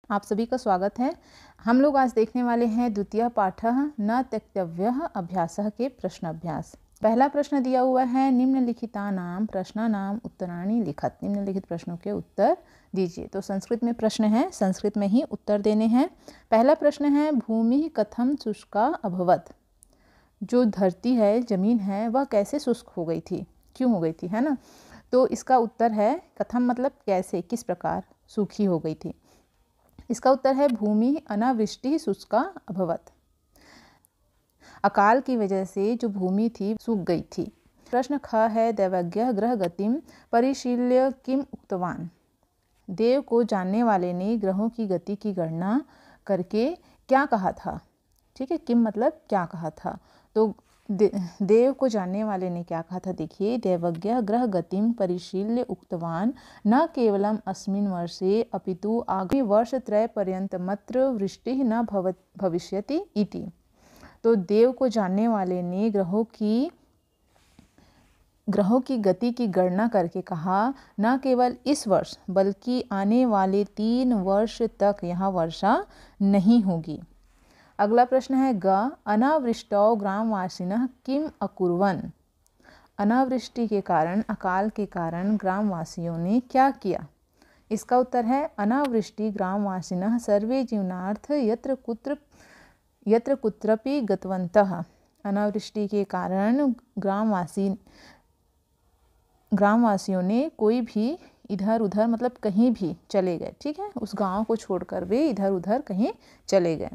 आप सभी का स्वागत है। हम लोग आज देखने वाले हैं द्वितीय पाठः न त्यक्तव्यः अभ्यासः के प्रश्न अभ्यास। पहला प्रश्न दिया हुआ है निम्नलिखितानां प्रश्नानां उत्तराणि लिखत। निम्नलिखित प्रश्नों के उत्तर दीजिए। तो संस्कृत में प्रश्न है, संस्कृत में ही उत्तर देने हैं। पहला प्रश्न है भूमि कथम शुष्का अभवत। जो धरती है, जमीन है, वह कैसे शुष्क हो गई थी, क्यों हो गई थी, है ना। तो इसका उत्तर है कथम मतलब कैसे, किस प्रकार सूखी हो गई थी। इसका उत्तर है भूमि अनावृष्टि शुष्का अभवत। अकाल की वजह से जो भूमि थी सूख गई थी। प्रश्न ख है दैवज्ञः ग्रह गतिम परिशील्य किम उक्तवान। देव को जानने वाले ने ग्रहों की गति की गणना करके क्या कहा था। ठीक है, किम मतलब क्या कहा था। तो देव को जानने वाले ने क्या कहा था, देखिए दैवज्ञः ग्रह गतिम परिशील्य उक्तवान न केवलम अस्मिन् वर्षे अपितु आगामी वर्षत्रय पर्यन्तमत्र वृष्टिः न भविष्यति इति। तो देव को जानने वाले ने ग्रहों की गति की गणना करके कहा न केवल इस वर्ष बल्कि आने वाले 3 वर्ष तक यहाँ वर्षा नहीं होगी। अगला प्रश्न है ग अनावृष्टौ ग्रामवासिनः किम अकुर्वन्। अनावृष्टि के कारण, अकाल के कारण ग्रामवासियों ने क्या किया। इसका उत्तर है अनावृष्टि ग्रामवासिनः सर्वे जीवनार्थ यत्र कुत्रपि गतवन्तः। अनावृष्टि के कारण ग्रामवासियों ने कोई भी इधर उधर मतलब कहीं भी चले गए। ठीक है, उस गांव को छोड़कर वे इधर उधर कहीं चले गए।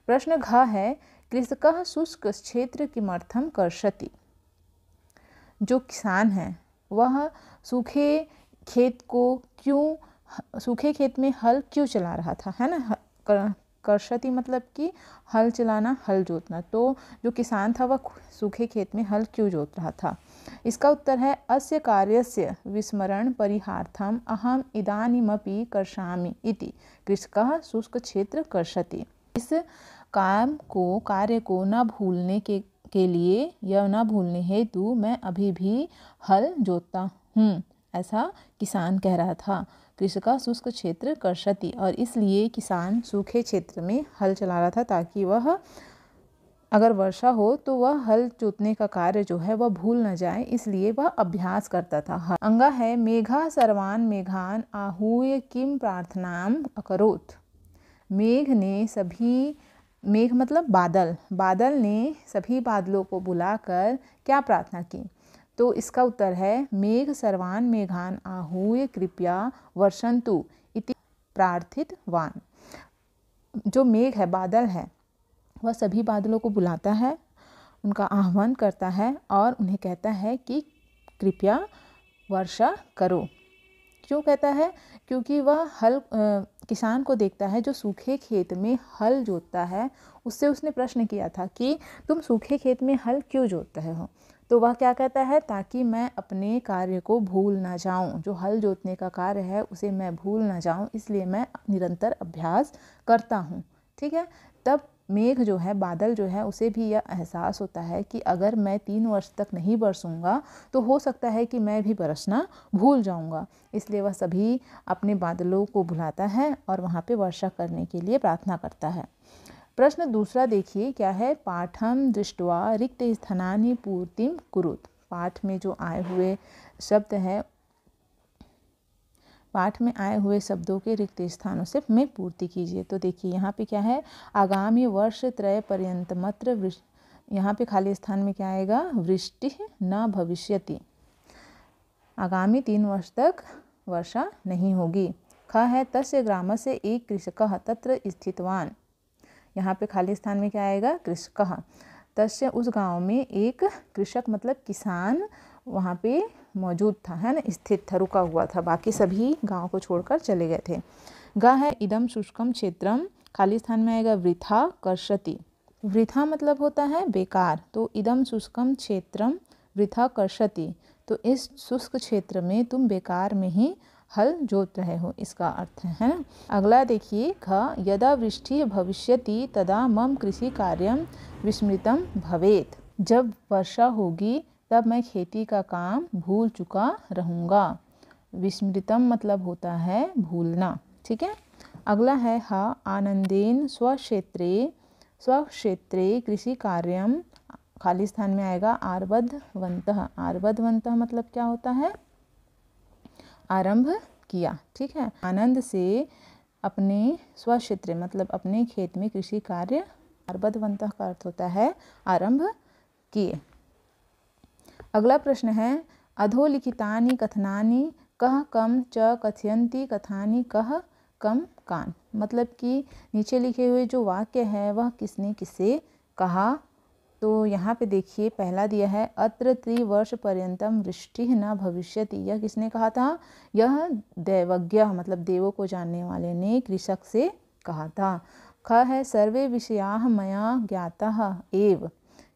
प्रश्न घ है कृषकः शुष्क क्षेत्र किमर्थं कर्षति। जो किसान है वह सूखे खेत में हल क्यों चला रहा था, है ना। कर्षति मतलब कि हल चलाना, हल जोतना। तो जो किसान था वह सूखे खेत में हल क्यों जोत रहा था। इसका उत्तर है अस्य कार्यस्य विस्मरण परिहार्थम अहम इदानीमपि कर्षामि इति कृषकः शुष्क क्षेत्र कर्षति। इस कार्य को न भूलने के लिए या न भूलने हेतु मैं अभी भी हल जोतता हूँ, ऐसा किसान कह रहा था। कृषका शुष्क क्षेत्र कर्षति, और इसलिए किसान सूखे क्षेत्र में हल चला रहा था ताकि वह अगर वर्षा हो तो वह हल जोतने का कार्य जो है वह भूल न जाए, इसलिए वह अभ्यास करता था। अंगा है मेघा सर्वान मेघान आहूय किम प्रार्थनाम अकरोत्। मेघ मतलब बादल ने सभी बादलों को बुलाकर क्या प्रार्थना की। तो इसका उत्तर है मेघ सर्वान मेघान आहूय कृपया वर्षन्तु इति प्रार्थितवान। जो मेघ है, बादल है, वह सभी बादलों को बुलाता है, उनका आह्वान करता है और उन्हें कहता है कि कृपया वर्षा करो। क्यों कहता है, क्योंकि वह किसान को देखता है जो सूखे खेत में हल जोतता है। उससे उसने प्रश्न किया था कि तुम सूखे खेत में हल क्यों जोत रहे हो। तो वह क्या कहता है, ताकि मैं अपने कार्य को भूल ना जाऊं, जो हल जोतने का कार्य है उसे मैं भूल ना जाऊं, इसलिए मैं निरंतर अभ्यास करता हूं। ठीक है, तब मेघ जो है, बादल जो है, उसे भी यह एहसास होता है कि अगर मैं 3 वर्ष तक नहीं बरसूंगा तो हो सकता है कि मैं भी बरसना भूल जाऊंगा। इसलिए वह सभी अपने बादलों को बुलाता है और वहाँ पे वर्षा करने के लिए प्रार्थना करता है। प्रश्न दूसरा देखिए क्या है, पाठम दृष्ट्वा रिक्त स्थानानि पूर्तिम कुरुत। पाठ में आए हुए शब्दों के रिक्त स्थानों से में पूर्ति कीजिए। तो देखिए यहाँ पे क्या है, आगामी वर्ष त्रय पर्यंतमत्र यहाँ पे खाली स्थान में क्या आएगा, वृष्टि न भविष्यति। आगामी 3 वर्ष तक वर्षा नहीं होगी। ख है तस्य ग्रामस्य एक कृषकः तत्र स्थितवान। यहाँ पे खाली स्थान में क्या आएगा, कृषकः। तस्य उस गांव में एक कृषक मतलब किसान वहाँ पे मौजूद था, है ना, स्थित था, रुका हुआ था, बाकी सभी गांव को छोड़कर चले गए थे। ग है इदम शुष्कम क्षेत्रम, खाली स्थान में आएगा वृथा कर्षति। वृथा मतलब होता है बेकार, तो इदम शुष्कम क्षेत्रम वृथा कर्षति। तो इस शुष्क क्षेत्र में तुम बेकार में ही हल जोत रहे हो, इसका अर्थ है ना। अगला देखिए घ यदा वृष्टि भविष्यति तदा मम कृषि कार्यम विस्मृतम भवेत। जब वर्षा होगी तब मैं खेती का काम भूल चुका रहूँगा। विस्मृतम मतलब होता है भूलना। ठीक है, अगला है ह आनंदेन स्वक्षेत्रे कृषि कार्यम, खाली स्थान में आएगा आरब्धवन्तः। आरब्धवन्तः मतलब क्या होता है? आरंभ किया। ठीक है, आनंद से अपने स्वक्षेत्र मतलब अपने खेत में कृषि कार्य, आरब्धवन्तः का अर्थ होता है आरंभ किए। अगला प्रश्न है अधोलिखितानि कथनानि कः कम च कथयन्ति कथानि कः कम कान, मतलब कि नीचे लिखे हुए जो वाक्य है वह किसने किसे कहा। तो यहाँ पे देखिए पहला दिया है अत्र त्रिवर्ष पर्यंतम वृष्टि न भविष्यति, यह किसने कहा था? यह दैवज्ञ मतलब देवों को जानने वाले ने कृषक से कहा था। ख है सर्वे विषयाः मया ज्ञाताः एव,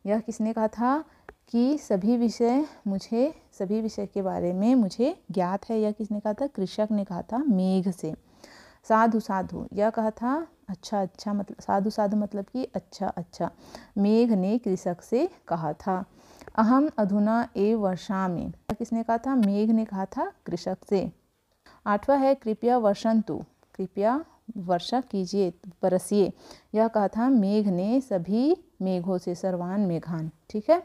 यह किसने कहा था कि सभी विषय के बारे में मुझे ज्ञात है, यह किसने कहा था? कृषक ने कहा था मेघ से। साधु साधु, यह कहा था अच्छा अच्छा मतलब साधु साधु मतलब कि अच्छा अच्छा, मेघ ने कृषक से कहा था। अहम अधुना एव वर्षामि, किसने कहा था? मेघ ने कहा था कृषक से। आठवां है कृपया वर्षन्तु, कृपया वर्षा कीजिए बरसिए, यह कहा था मेघ ने सभी मेघों से, सर्वान मेघान। ठीक है,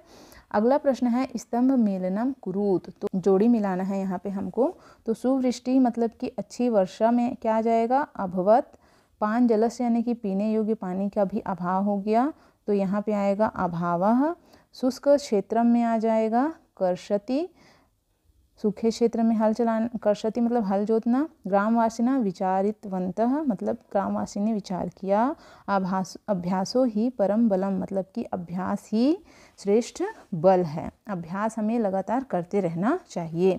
अगला प्रश्न है स्तंभ मेलनम कुरुत, तो जोड़ी मिलाना है यहाँ पे हमको। तो सुवृष्टि मतलब कि अच्छी वर्षा में क्या आ जाएगा? अभवत। पान जलस्य यानी कि पीने योग्य पानी का भी अभाव हो गया, तो यहाँ पे आएगा अभावः। शुष्क क्षेत्र में आ जाएगा कर्षति, सूखे क्षेत्र में हल चलाना, कर्षति मतलब हल जोतना। ग्रामवासिना विचारितवन्तः मतलब ग्रामवासी ने विचार किया। अभ्यासो ही परम बलम मतलब कि अभ्यास ही श्रेष्ठ बल है, अभ्यास हमें लगातार करते रहना चाहिए।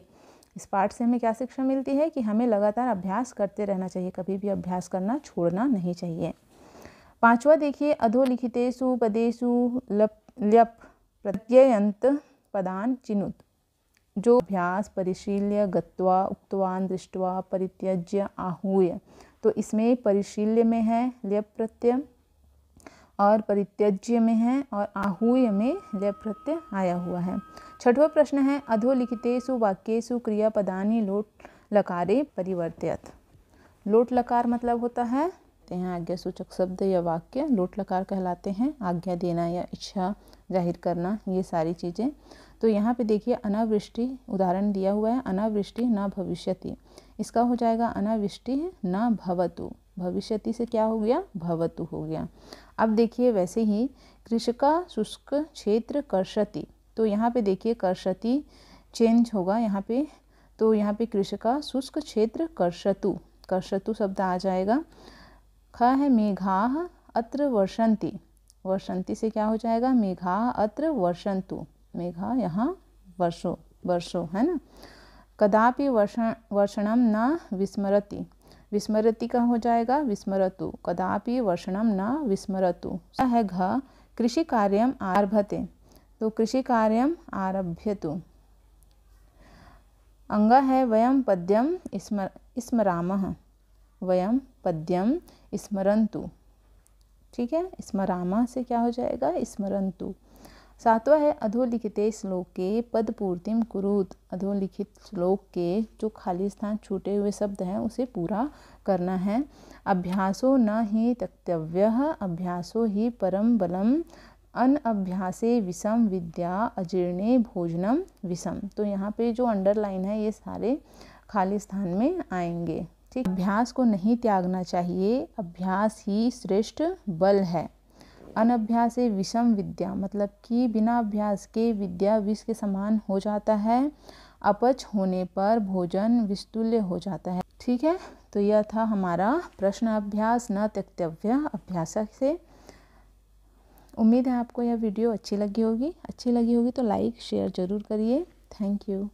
इस पाठ से हमें क्या शिक्षा मिलती है कि हमें लगातार अभ्यास करते रहना चाहिए, कभी भी अभ्यास करना छोड़ना नहीं चाहिए। पांचवा देखिए अधोलिखितेषु पदेषु ल्यप प्रत्ययंत पदान चिनुत, जो अभ्यास परिशील्य गत्वा उक्तवान दृष्ट्वा परित्यज्य आहूय, तो इसमें परिशील्य में है ल्यप प्रत्यय और परित्यज्य में है और आहूय में ल्यप प्रत्यय आया हुआ है। छठवां प्रश्न है अधोलिखितेषु वाक्येषु क्रियापदानि लोट लकारे परिवर्त्यत। लोट लकार मतलब होता है, तो यहाँ आज्ञा सूचक शब्द या वाक्य लोट लकार कहलाते हैं, आज्ञा देना या इच्छा जाहिर करना, ये सारी चीज़ें। तो यहाँ पे देखिए अनावृष्टि उदाहरण दिया हुआ है, अनावृष्टि न भविष्यति, इसका हो जाएगा अनावृष्टि न भवतु, भविष्यति से क्या हो गया? भवतु हो गया। अब देखिए वैसे ही कृषका शुष्क क्षेत्र कर्षति, तो यहाँ पे देखिए कर्षति चेंज होगा यहाँ पे, तो यहाँ पे कृषका शुष्क क्षेत्र कर्षतु, कर्षतु शब्द आ जाएगा। ख है मेघाः अत्र वर्षन्ति, वर्षन्ति से क्या हो जाएगा? मेघाः अत्र वर्षन्तु, मेघा यहाँ वर्षो है ना। कदापि वर्षणम न विस्मरति, विस्मरति का हो जाएगा विस्मरतु, कदापि वर्षणम न विस्मरतु। है घ कृषि कार्यम आरभते, तो कृषि कार्यम आरभ्यतु। अंगा है वयम पद्यम स्मरामः, वयम पद्यम स्मरन्तु। ठीक है, स्मरामः से क्या हो जाएगा? स्मरन्तु। सातवां है अधोलिखिते श्लोके पदपूर्तिम कुरुत, अधोलिखित श्लोक के जो खाली स्थान छूटे हुए शब्द हैं उसे पूरा करना है। अभ्यासो न हि त्यक्तव्यः अभ्यासो ही परम बलम, अनअभ्यासे विषम विद्या अजीर्णे भोजनम विषम। तो यहाँ पे जो अंडरलाइन है ये सारे खाली स्थान में आएंगे। ठीक, अभ्यास को नहीं त्यागना चाहिए, अभ्यास ही श्रेष्ठ बल है। अनभ्यासे विषम विद्या मतलब कि बिना अभ्यास के विद्या विष के समान हो जाता है, अपच होने पर भोजन विषतुल्य हो जाता है। ठीक है, तो यह था हमारा प्रश्न अभ्यास न त्यक्तव्य अभ्यास से। उम्मीद है आपको यह वीडियो अच्छी लगी होगी तो लाइक शेयर ज़रूर करिए। Thank you.